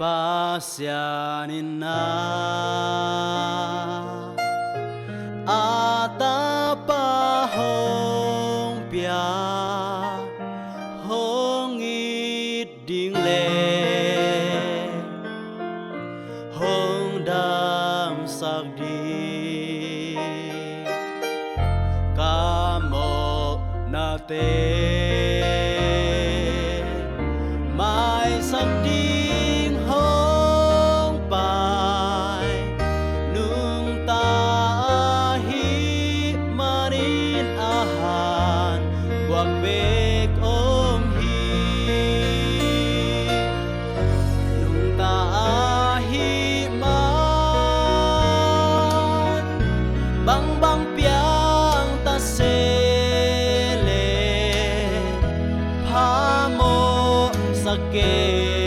pasyanin na ata pa hong pia hong ít đinh lệ hong đam sắc đi ca mô na tê mai sắc đinh hong bài nung ta hi manin ahan buat bek om hi nung ta hi man bang bang piang ta se le pa mo sa ke